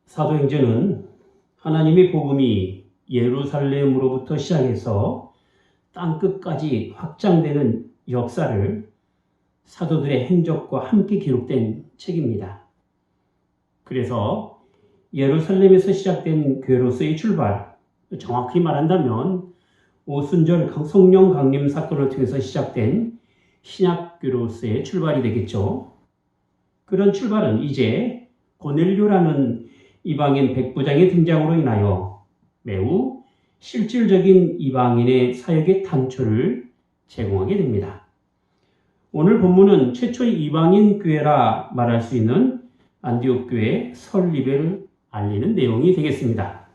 사도행전은 하나님의 복음이 예루살렘으로부터 시작해서 땅끝까지 확장되는 역사를 사도들의 행적과 함께 기록된 책입니다. 그래서 예루살렘에서 시작된 교회로서의 출발, 정확히 말한다면 오순절 성령 강림 사건을 통해서 시작된 신약교로서의 출발이 되겠죠. 그런 출발은 이제 고넬료라는 이방인 백부장의 등장으로 인하여 매우 실질적인 이방인의 사역의 단초를 제공하게 됩니다. 오늘 본문은 최초의 이방인 교회라 말할 수 있는 안디옥 교회의 설립을 알리는 내용이 되겠습니다.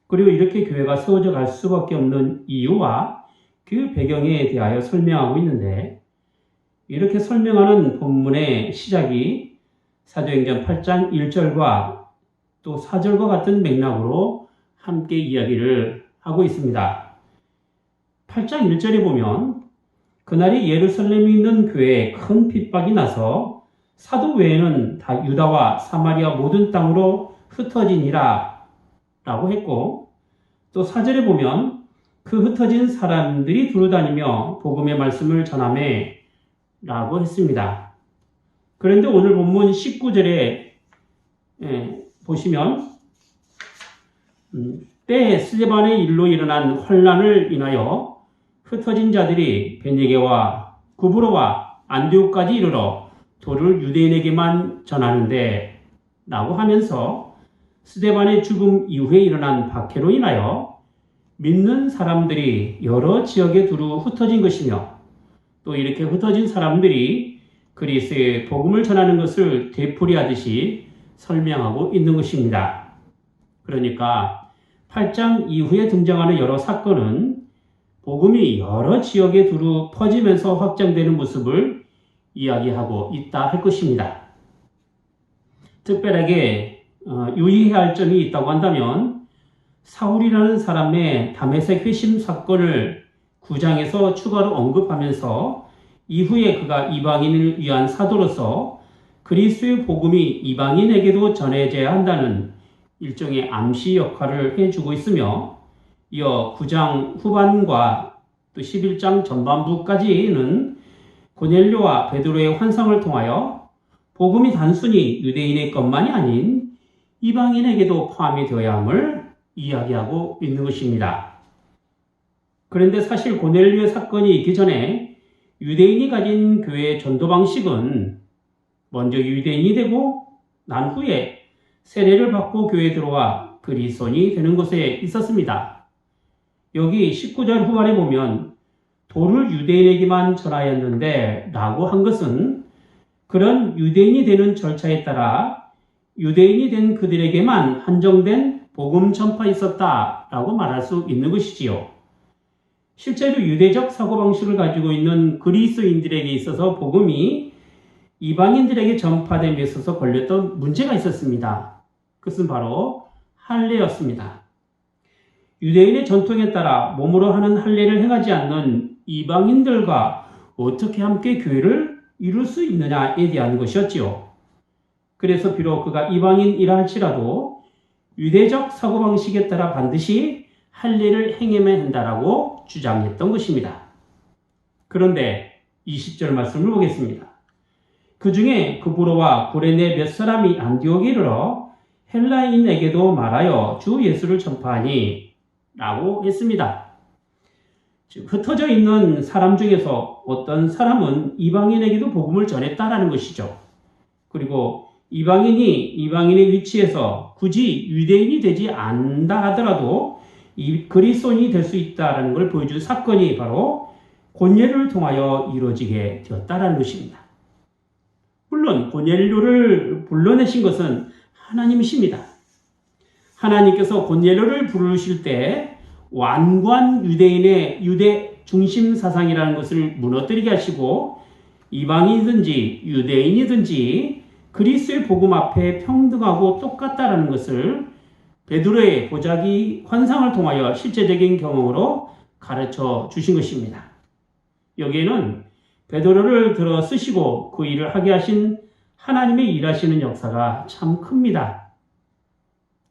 그리고 이렇게 교회가 세워져 갈 수밖에 없는 이유와 그 배경에 대하여 설명하고 있는데, 이렇게 설명하는 본문의 시작이 사도행전 8장 1절과 또 4절과 같은 맥락으로 함께 이야기를 하고 있습니다. 8장 1절에 보면 그날이 예루살렘에 있는 교회에 큰 핍박이 나서 사도 외에는 다 유다와 사마리아 모든 땅으로 흩어지니라 라고 했고, 또 4절에 보면 그 흩어진 사람들이 두루다니며 복음의 말씀을 전하매 라고 했습니다. 그런데 오늘 본문 19절에 보시면 때에 스데반의 일로 일어난 환란을 인하여 흩어진 자들이 베니게와 구브로와 안디옥까지 이르러 도를 유대인에게만 전하는데 라고 하면서 스데반의 죽음 이후에 일어난 박해로 인하여 믿는 사람들이 여러 지역에 두루 흩어진 것이며, 또 이렇게 흩어진 사람들이 그리스도의 복음을 전하는 것을 되풀이하듯이 설명하고 있는 것입니다. 그러니까 8장 이후에 등장하는 여러 사건은 복음이 여러 지역에 두루 퍼지면서 확장되는 모습을 이야기하고 있다 할 것입니다. 특별하게 유의해야 할 점이 있다고 한다면, 사울이라는 사람의 다메섹 회심 사건을 9장에서 추가로 언급하면서 이후에 그가 이방인을 위한 사도로서 그리스도의 복음이 이방인에게도 전해져야 한다는 일종의 암시 역할을 해주고 있으며, 이어 9장 후반과 또 11장 전반부까지는 고넬료와 베드로의 환상을 통하여 복음이 단순히 유대인의 것만이 아닌 이방인에게도 포함이 되어야 함을 이야기하고 있는 것입니다. 그런데 사실 고넬료의 사건이 있기 전에 유대인이 가진 교회의 전도 방식은 먼저 유대인이 되고 난 후에 세례를 받고 교회에 들어와 그리스도인이 되는 것에 있었습니다. 여기 19절 후반에 보면 도를 유대인에게만 전하였는데 라고 한 것은 그런 유대인이 되는 절차에 따라 유대인이 된 그들에게만 한정된 복음 전파에 있었다라고 말할 수 있는 것이지요. 실제로 유대적 사고방식을 가지고 있는 그리스도인들에게 있어서 복음이 이방인들에게 전파됨에 있어서 걸렸던 문제가 있었습니다. 그것은 바로 할례였습니다. 유대인의 전통에 따라 몸으로 하는 할례를 행하지 않는 이방인들과 어떻게 함께 교회를 이룰 수 있느냐에 대한 것이었지요. 그래서 비록 그가 이방인이라 할지라도 유대적 사고방식에 따라 반드시 할례를 행해야 한다라고 주장했던 것입니다. 그런데 20절 말씀을 보겠습니다. 그 중에 구브로와 구레네 몇 사람이 안디옥에 이르러 헬라인에게도 말하여 주 예수를 전파하니 라고 했습니다. 즉 흩어져 있는 사람 중에서 어떤 사람은 이방인에게도 복음을 전했다라는 것이죠. 그리고 이방인의 위치에서 굳이 유대인이 되지 않는다 하더라도 이 그리스도인이 될 수 있다는 걸 보여준 사건이 바로 고넬료를 통하여 이루어지게 되었다는 것입니다. 물론 고넬료를 불러내신 것은 하나님이십니다. 하나님께서 고넬료를 부르실 때 완고한 유대인의 유대 중심 사상이라는 것을 무너뜨리게 하시고 이방인이든지 유대인이든지 그리스도의 복음 앞에 평등하고 똑같다라는 것을 베드로의 보자기 환상을 통하여 실제적인 경험으로 가르쳐 주신 것입니다. 여기에는 베드로를 들어 쓰시고 그 일을 하게 하신 하나님의 일하시는 역사가 참 큽니다.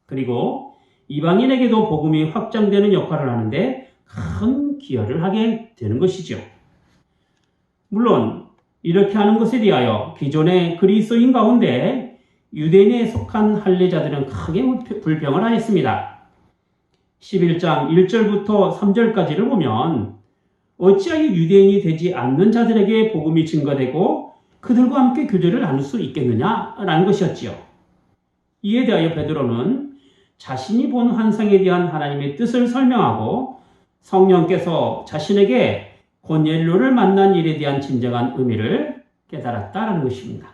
그리고 이방인에게도 복음이 확장되는 역할을 하는데 큰 기여를 하게 되는 것이죠. 물론 이렇게 하는 것에 대하여 기존의 그리스도인 가운데 유대인에 속한 할례자들은 크게 불평을 하였습니다. 11장 1절부터 3절까지를 보면 어찌하여 유대인이 되지 않는 자들에게 복음이 증거되고 그들과 함께 교제를 나눌 수 있겠느냐라는 것이었지요. 이에 대하여 베드로는 자신이 본 환상에 대한 하나님의 뜻을 설명하고 성령께서 자신에게 고넬료를 만난 일에 대한 진정한 의미를 깨달았다라는 것입니다.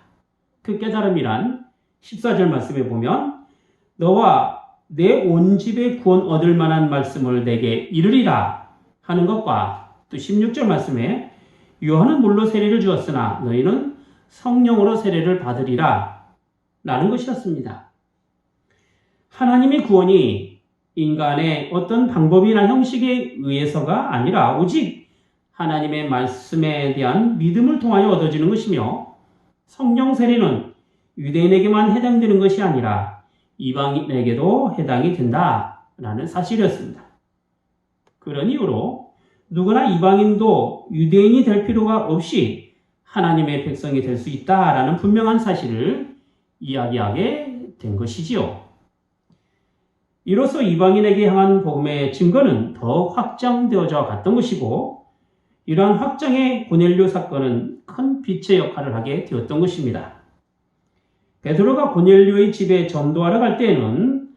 그 깨달음이란 14절 말씀에 보면 너와 내 온 집에 구원 얻을 만한 말씀을 내게 이르리라 하는 것과 또 16절 말씀에 요한은 물로 세례를 주었으나 너희는 성령으로 세례를 받으리라 라는 것이었습니다. 하나님의 구원이 인간의 어떤 방법이나 형식에 의해서가 아니라 오직 하나님의 말씀에 대한 믿음을 통하여 얻어지는 것이며 성령 세례는 유대인에게만 해당되는 것이 아니라 이방인에게도 해당이 된다라는 사실이었습니다. 그런 이유로 누구나 이방인도 유대인이 될 필요가 없이 하나님의 백성이 될 수 있다라는 분명한 사실을 이야기하게 된 것이지요. 이로써 이방인에게 향한 복음의 증거는 더 확장되어져 갔던 것이고 이러한 확장의 고넬료 사건은 큰 빛의 역할을 하게 되었던 것입니다. 베드로가 고넬료의 집에 전도하러 갈 때에는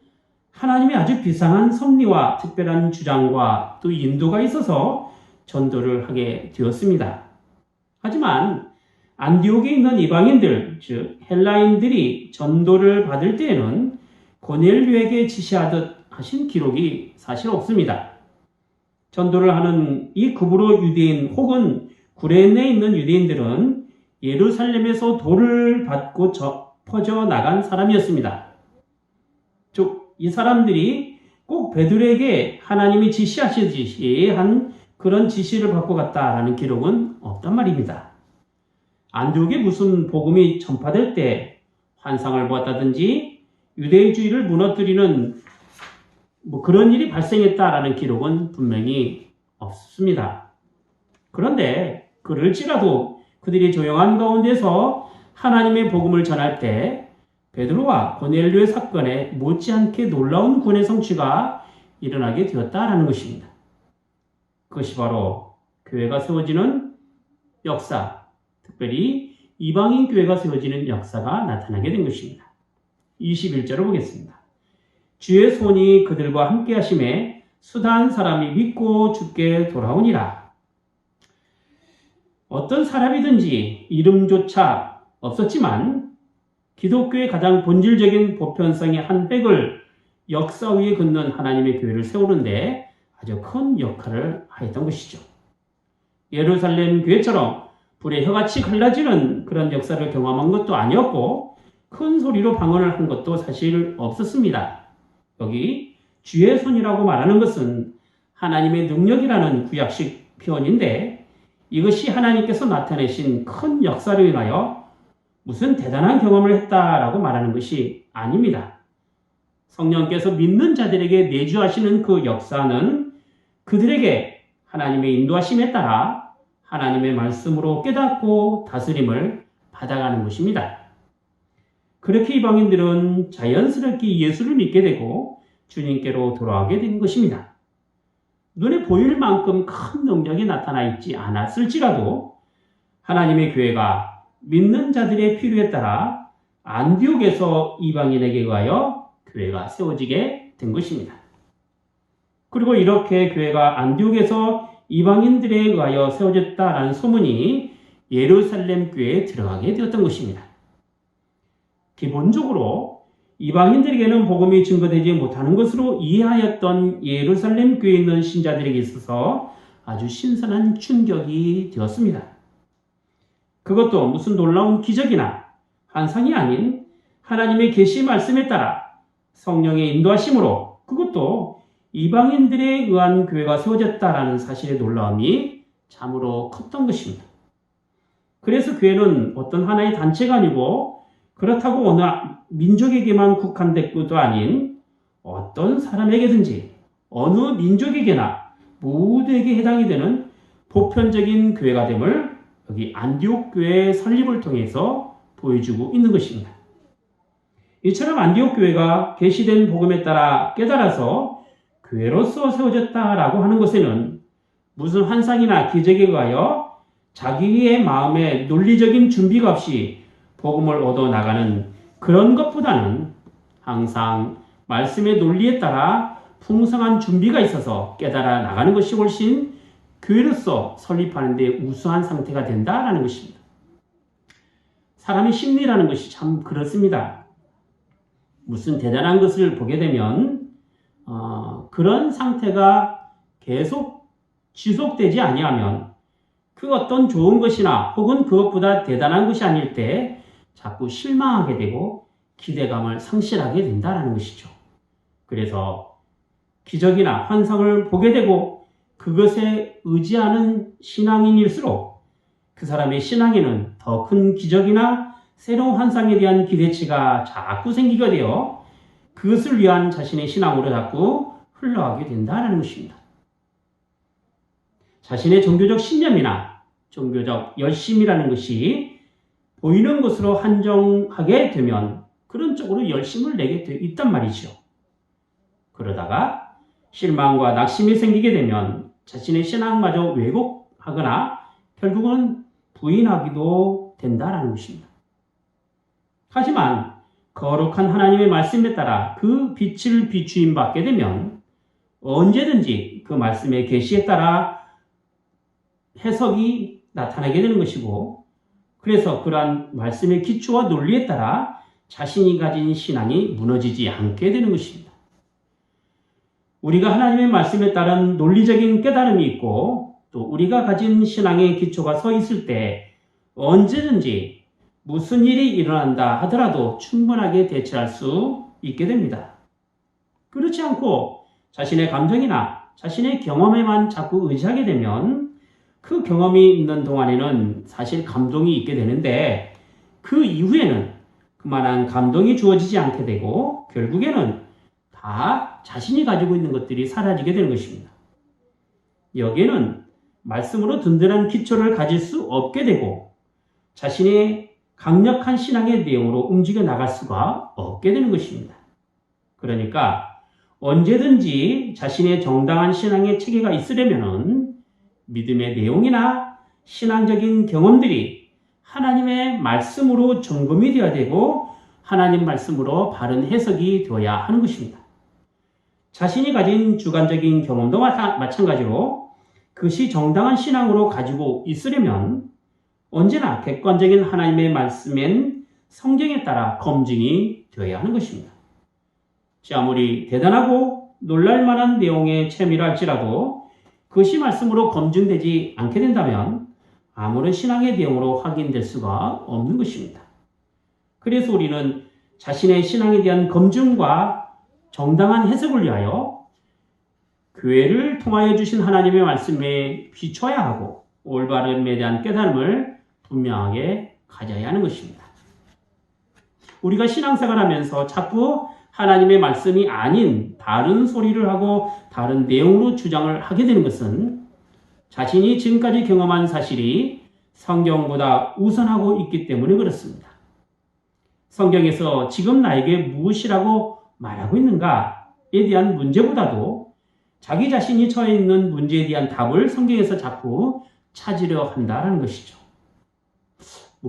하나님의 아주 비상한 섭리와 특별한 주장과 또 인도가 있어서 전도를 하게 되었습니다. 하지만 안디옥에 있는 이방인들, 즉 헬라인들이 전도를 받을 때에는 고넬료에게 지시하듯 하신 기록이 사실 없습니다. 전도를 하는 이 구브로 유대인 혹은 구레네에 있는 유대인들은 예루살렘에서 도를 받고 퍼져나간 사람이었습니다. 즉, 이 사람들이 꼭 베드로에게 하나님이 지시하시듯이 한 그런 지시를 받고 갔다라는 기록은 없단 말입니다. 안디옥에 무슨 복음이 전파될 때 환상을 보았다든지 유대주의를 무너뜨리는 그런 일이 발생했다라는 기록은 분명히 없습니다. 그런데 그럴지라도 그들이 조용한 가운데서 하나님의 복음을 전할 때 베드로와 고넬료의 사건에 못지않게 놀라운 구원의 성취가 일어나게 되었다라는 것입니다. 그것이 바로 교회가 세워지는 역사, 특별히 이방인 교회가 세워지는 역사가 나타나게 된 것입니다. 21절을 보겠습니다. 주의 손이 그들과 함께 하심에 수다한 사람이 믿고 죽게 돌아오니라. 어떤 사람이든지 이름조차 없었지만 기독교의 가장 본질적인 보편성의 한 획을 역사 위에 긋는 하나님의 교회를 세우는데 아주 큰 역할을 하였던 것이죠. 예루살렘 교회처럼 불의 혀같이 갈라지는 그런 역사를 경험한 것도 아니었고 큰 소리로 방언을 한 것도 사실 없었습니다. 여기 주의 손이라고 말하는 것은 하나님의 능력이라는 구약식 표현인데 이것이 하나님께서 나타내신 큰 역사로 인하여 무슨 대단한 경험을 했다라고 말하는 것이 아닙니다. 성령께서 믿는 자들에게 내주하시는 그 역사는 그들에게 하나님의 인도하심에 따라 하나님의 말씀으로 깨닫고 다스림을 받아가는 것입니다. 그렇게 이방인들은 자연스럽게 예수를 믿게 되고 주님께로 돌아오게 된 것입니다. 눈에 보일 만큼 큰 능력이 나타나 있지 않았을지라도 하나님의 교회가 믿는 자들의 필요에 따라 안디옥에서 이방인에게 의하여 교회가 세워지게 된 것입니다. 그리고 이렇게 교회가 안디옥에서 이방인들에 의하여 세워졌다라는 소문이 예루살렘 교회에 들어가게 되었던 것입니다. 기본적으로 이방인들에게는 복음이 증거되지 못하는 것으로 이해하였던 예루살렘 교회에 있는 신자들에게 있어서 아주 신선한 충격이 되었습니다. 그것도 무슨 놀라운 기적이나 환상이 아닌 하나님의 계시 말씀에 따라 성령의 인도하심으로 그것도 이방인들에 의한 교회가 세워졌다라는 사실의 놀라움이 참으로 컸던 것입니다. 그래서 교회는 어떤 하나의 단체가 아니고 그렇다고 어느 민족에게만 국한된 것도 아닌 어떤 사람에게든지 어느 민족에게나 모두에게 해당이 되는 보편적인 교회가 됨을 여기 안디옥 교회의 설립을 통해서 보여주고 있는 것입니다. 이처럼 안디옥 교회가 계시된 복음에 따라 깨달아서 교회로서 세워졌다라고 하는 것에는 무슨 환상이나 기적에 의하여 자기의 마음에 논리적인 준비가 없이 복음을 얻어 나가는 그런 것보다는 항상 말씀의 논리에 따라 풍성한 준비가 있어서 깨달아 나가는 것이 훨씬 교회로서 설립하는 데 우수한 상태가 된다라는 것입니다. 사람의 심리라는 것이 참 그렇습니다. 무슨 대단한 것을 보게 되면 그런 상태가 계속 지속되지 아니하면 그 어떤 좋은 것이나 혹은 그것보다 대단한 것이 아닐 때 자꾸 실망하게 되고 기대감을 상실하게 된다는 것이죠. 그래서 기적이나 환상을 보게 되고 그것에 의지하는 신앙인일수록 그 사람의 신앙에는 더 큰 기적이나 새로운 환상에 대한 기대치가 자꾸 생기게 되어 그것을 위한 자신의 신앙으로 자꾸 흘러가게 된다는 것입니다. 자신의 종교적 신념이나 종교적 열심이라는 것이 보이는 것으로 한정하게 되면 그런 쪽으로 열심을 내게 돼 있단 말이죠. 그러다가 실망과 낙심이 생기게 되면 자신의 신앙마저 왜곡하거나 결국은 부인하기도 된다는 것입니다. 하지만 거룩한 하나님의 말씀에 따라 그 빛을 비추임 받게 되면 언제든지 그 말씀의 계시에 따라 해석이 나타나게 되는 것이고 그래서 그러한 말씀의 기초와 논리에 따라 자신이 가진 신앙이 무너지지 않게 되는 것입니다. 우리가 하나님의 말씀에 따른 논리적인 깨달음이 있고 또 우리가 가진 신앙의 기초가 서 있을 때 언제든지 무슨 일이 일어난다 하더라도 충분하게 대처할 수 있게 됩니다. 그렇지 않고 자신의 감정이나 자신의 경험에만 자꾸 의지하게 되면 그 경험이 있는 동안에는 사실 감동이 있게 되는데 그 이후에는 그만한 감동이 주어지지 않게 되고 결국에는 다 자신이 가지고 있는 것들이 사라지게 되는 것입니다. 여기에는 말씀으로 든든한 기초를 가질 수 없게 되고 자신의 강력한 신앙의 내용으로 움직여 나갈 수가 없게 되는 것입니다. 그러니까 언제든지 자신의 정당한 신앙의 체계가 있으려면 믿음의 내용이나 신앙적인 경험들이 하나님의 말씀으로 점검이 되어야 되고 하나님 말씀으로 바른 해석이 되어야 하는 것입니다. 자신이 가진 주관적인 경험도 마찬가지로 그것이 정당한 신앙으로 가지고 있으려면 언제나 객관적인 하나님의 말씀엔 성경에 따라 검증이 되어야 하는 것입니다. 아무리 대단하고 놀랄만한 내용의 체험이라 할지라도 그것이 말씀으로 검증되지 않게 된다면 아무런 신앙의 내용으로 확인될 수가 없는 것입니다. 그래서 우리는 자신의 신앙에 대한 검증과 정당한 해석을 위하여 교회를 통하여 주신 하나님의 말씀에 비춰야 하고 올바름에 대한 깨달음을 분명하게 가져야 하는 것입니다. 우리가 신앙생활 하면서 자꾸 하나님의 말씀이 아닌 다른 소리를 하고 다른 내용으로 주장을 하게 되는 것은 자신이 지금까지 경험한 사실이 성경보다 우선하고 있기 때문에 그렇습니다. 성경에서 지금 나에게 무엇이라고 말하고 있는가에 대한 문제보다도 자기 자신이 처해 있는 문제에 대한 답을 성경에서 자꾸 찾으려 한다는 것이죠.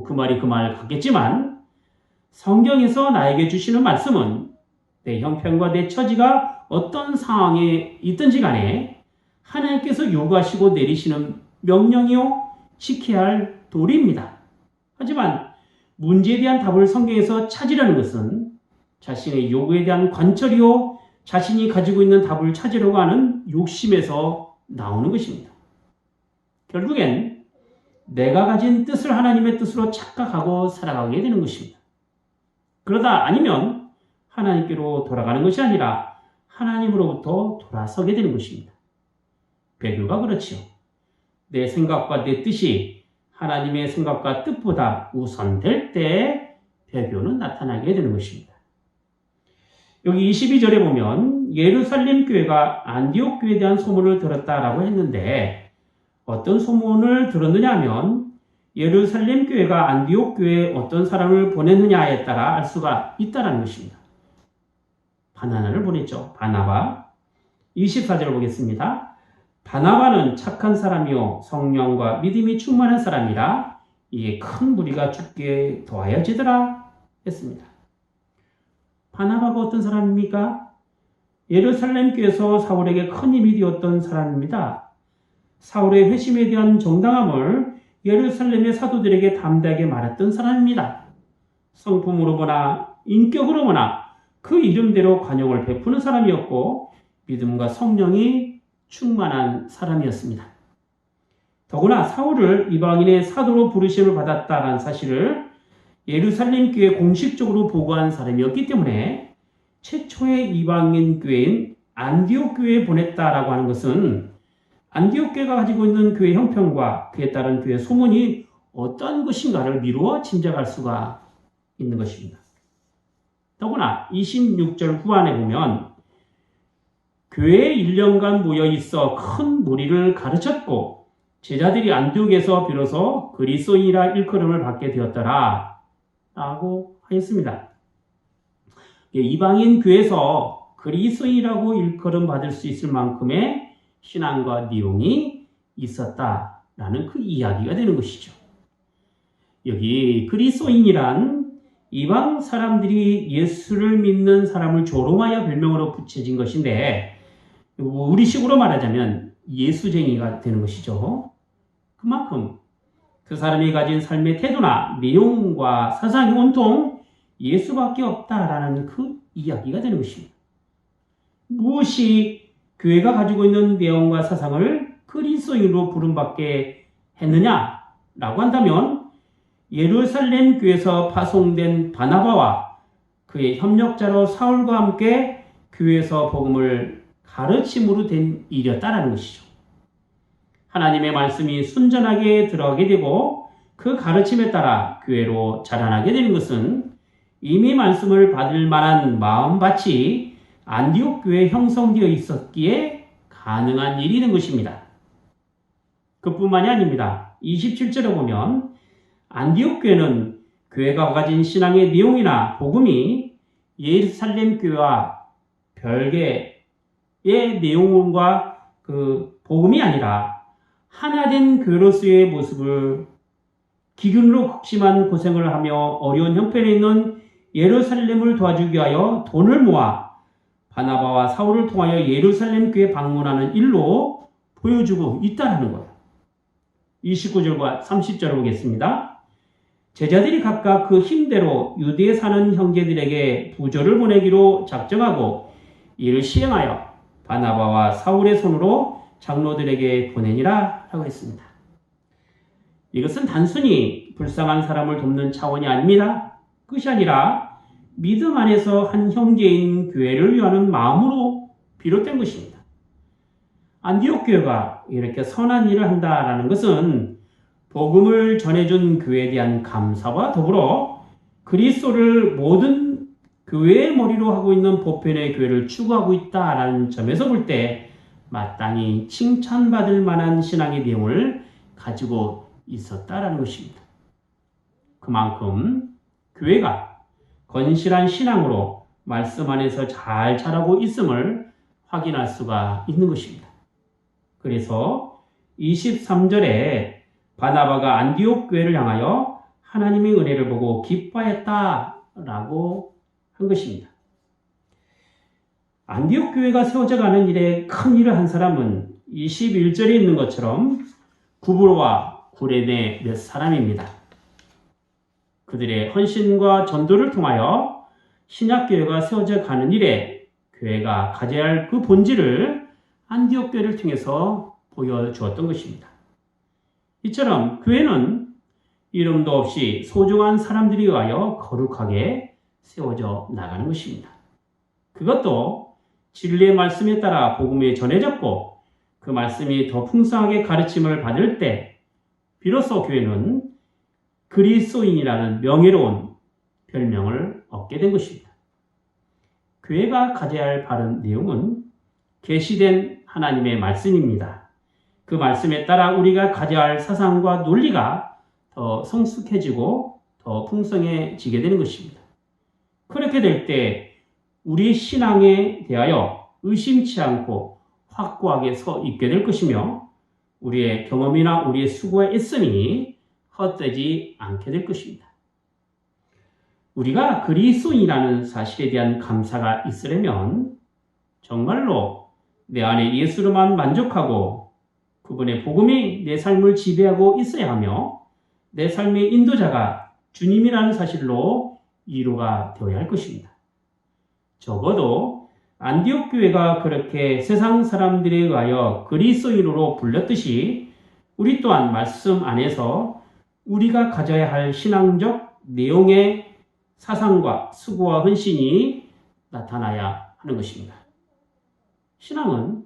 그 말이 그 말 같겠지만 성경에서 나에게 주시는 말씀은 내 형편과 내 처지가 어떤 상황에 있든지 간에 하나님께서 요구하시고 내리시는 명령이요 지켜야 할 도리입니다. 하지만 문제에 대한 답을 성경에서 찾으려는 것은 자신의 요구에 대한 관철이요 자신이 가지고 있는 답을 찾으려고 하는 욕심에서 나오는 것입니다. 결국엔 내가 가진 뜻을 하나님의 뜻으로 착각하고 살아가게 되는 것입니다. 그러다 아니면 하나님께로 돌아가는 것이 아니라 하나님으로부터 돌아서게 되는 것입니다. 배교가 그렇지요. 내 생각과 내 뜻이 하나님의 생각과 뜻보다 우선될 때 배교는 나타나게 되는 것입니다. 여기 22절에 보면 예루살렘 교회가 안디옥 교회에 대한 소문을 들었다라고 했는데 어떤 소문을 들었느냐 하면 예루살렘 교회가 안디옥 교회에 어떤 사람을 보냈느냐에 따라 알 수가 있다는 것입니다. 바나나를 보냈죠. 바나바. 24절 보겠습니다. 바나바는 착한 사람이요 성령과 믿음이 충만한 사람이라 이에 큰 무리가 죽게 도하여지더라 했습니다. 바나바가 어떤 사람입니까? 예루살렘 교회에서 사울에게 큰 힘이 되었던 사람입니다. 사울의 회심에 대한 정당함을 예루살렘의 사도들에게 담대하게 말했던 사람입니다. 성품으로 보나 인격으로 보나 그 이름대로 관용을 베푸는 사람이었고 믿음과 성령이 충만한 사람이었습니다. 더구나 사울을 이방인의 사도로 부르심을 받았다는 사실을 예루살렘 교회에 공식적으로 보고한 사람이었기 때문에 최초의 이방인 교회인 안디옥 교회에 보냈다라고 하는 것은 안디옥 교회가 가지고 있는 교회 형편과 그에 따른 교회 소문이 어떤 것인가를 미루어 짐작할 수가 있는 것입니다. 더구나 26절 후반에 보면 교회에 1년간 모여 있어 큰 무리를 가르쳤고 제자들이 안디옥에서 비로소 그리스도인이라 일컬음을 받게 되었더라 라고 하였습니다. 이방인 교회에서 그리스도인이라고 일컬음 받을 수 있을 만큼의 신앙과 내용이 있었다라는 그 이야기가 되는 것이죠. 여기 그리스도인이란 이방 사람들이 예수를 믿는 사람을 조롱하여 별명으로 붙여진 것인데 우리식으로 말하자면 예수쟁이가 되는 것이죠. 그만큼 그 사람이 가진 삶의 태도나 내용과 사상이 온통 예수밖에 없다라는 그 이야기가 되는 것입니다. 무엇이 교회가 가지고 있는 내용과 사상을 그리스도인으로 부름받게 했느냐라고 한다면 예루살렘 교회에서 파송된 바나바와 그의 협력자로 사울과 함께 교회에서 복음을 가르침으로 된 일이었다라는 것이죠. 하나님의 말씀이 순전하게 들어가게 되고 그 가르침에 따라 교회로 자라나게 되는 것은 이미 말씀을 받을 만한 마음밭이 안디옥 교회에 형성되어 있었기에 가능한 일이 된 것입니다. 그뿐만이 아닙니다. 27절에 보면 안디옥 교회는 교회가 가진 신앙의 내용이나 복음이 예루살렘 교회와 별개의 내용과 그 복음이 아니라 하나된 교회로서의 모습을 기근으로 극심한 고생을 하며 어려운 형편에 있는 예루살렘을 도와주기 위하여 돈을 모아 바나바와 사울을 통하여 예루살렘 교회 방문하는 일로 보여주고 있다는 거예요. 29절과 30절을 보겠습니다. 제자들이 각각 그 힘대로 유대에 사는 형제들에게 부조를 보내기로 작정하고 이를 시행하여 바나바와 사울의 손으로 장로들에게 보내니라 라고 했습니다. 이것은 단순히 불쌍한 사람을 돕는 차원이 아닙니다. 그것이 아니라 믿음 안에서 한 형제인 교회를 위하는 마음으로 비롯된 것입니다. 안디옥 교회가 이렇게 선한 일을 한다라는 것은 복음을 전해준 교회에 대한 감사와 더불어 그리스도를 모든 교회의 머리로 하고 있는 보편의 교회를 추구하고 있다라는 점에서 볼 때 마땅히 칭찬받을 만한 신앙의 내용을 가지고 있었다라는 것입니다. 그만큼 교회가 건실한 신앙으로 말씀 안에서 잘 자라고 있음을 확인할 수가 있는 것입니다. 그래서 23절에 바나바가 안디옥 교회를 향하여 하나님의 은혜를 보고 기뻐했다라고 한 것입니다. 안디옥 교회가 세워져 가는 일에 큰 일을 한 사람은 21절에 있는 것처럼 구브로와 구레네 몇 사람입니다. 그들의 헌신과 전도를 통하여 신약교회가 세워져 가는 일에 교회가 가져야 할 그 본질을 안디옥 교회를 통해서 보여주었던 것입니다. 이처럼 교회는 이름도 없이 소중한 사람들이 의하여 거룩하게 세워져 나가는 것입니다. 그것도 진리의 말씀에 따라 복음에 전해졌고 그 말씀이 더 풍성하게 가르침을 받을 때 비로소 교회는 그리스도인이라는 명예로운 별명을 얻게 된 것입니다. 교회가 가져야 할 바른 내용은 계시된 하나님의 말씀입니다. 그 말씀에 따라 우리가 가져야 할 사상과 논리가 더 성숙해지고 더 풍성해지게 되는 것입니다. 그렇게 될 때 우리의 신앙에 대하여 의심치 않고 확고하게 서 있게 될 것이며 우리의 경험이나 우리의 수고의 애씀이 헛되지 않게 될 것입니다. 우리가 그리스도인이라는 사실에 대한 감사가 있으려면 정말로 내 안에 예수로만 만족하고 그분의 복음이 내 삶을 지배하고 있어야 하며 내 삶의 인도자가 주님이라는 사실로 이루가 되어야 할 것입니다. 적어도 안디옥 교회가 그렇게 세상 사람들에 의하여 그리스도인으로 불렸듯이 우리 또한 말씀 안에서 우리가 가져야 할 신앙적 내용의 사상과 수고와 헌신이 나타나야 하는 것입니다. 신앙은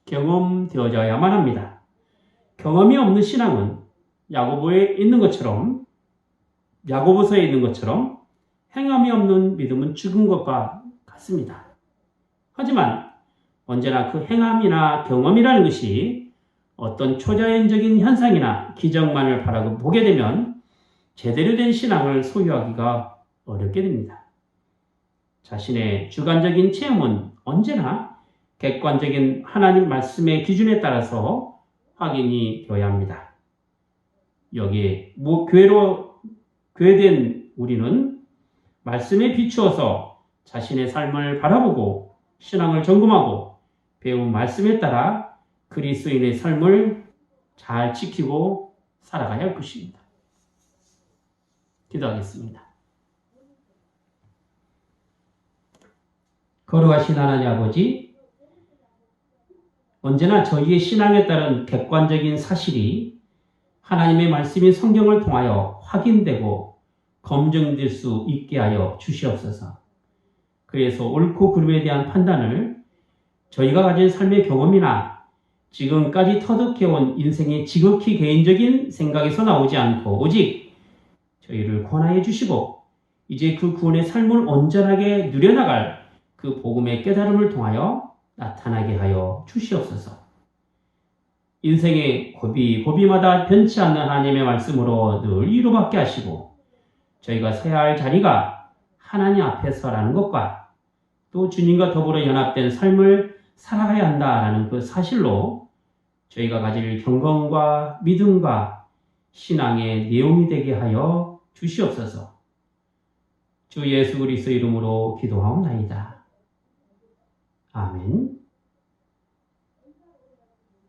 경험되어져야만 합니다. 경험이 없는 신앙은 야고보서에 있는 것처럼 행함이 없는 믿음은 죽은 것과 같습니다. 하지만 언제나 그 행함이나 경험이라는 것이 어떤 초자연적인 현상이나 기적만을 바라고 보게 되면 제대로 된 신앙을 소유하기가 어렵게 됩니다. 자신의 주관적인 체험은 언제나 객관적인 하나님 말씀의 기준에 따라서 확인이 되어야 합니다. 여기에 교회된 우리는 말씀에 비추어서 자신의 삶을 바라보고 신앙을 점검하고 배운 말씀에 따라 그리스도인의 삶을 잘 지키고 살아가야 할 것입니다. 기도하겠습니다. 거룩하신 하나님 아버지, 언제나 저희의 신앙에 따른 객관적인 사실이 하나님의 말씀인 성경을 통하여 확인되고 검증될 수 있게 하여 주시옵소서. 그래서 옳고 그름에 대한 판단을 저희가 가진 삶의 경험이나 지금까지 터득해온 인생의 지극히 개인적인 생각에서 나오지 않고 오직 저희를 권하여 주시고 이제 그 구원의 삶을 온전하게 누려나갈 그 복음의 깨달음을 통하여 나타나게 하여 주시옵소서. 인생의 고비마다 변치 않는 하나님의 말씀으로 늘 위로받게 하시고 저희가 서야 할 자리가 하나님 앞에 서라는 것과 또 주님과 더불어 연합된 삶을 살아가야 한다라는 그 사실로 저희가 가질 경건과 믿음과 신앙의 내용이 되게 하여 주시옵소서. 주 예수 그리스도 이름으로 기도하옵나이다. 아멘.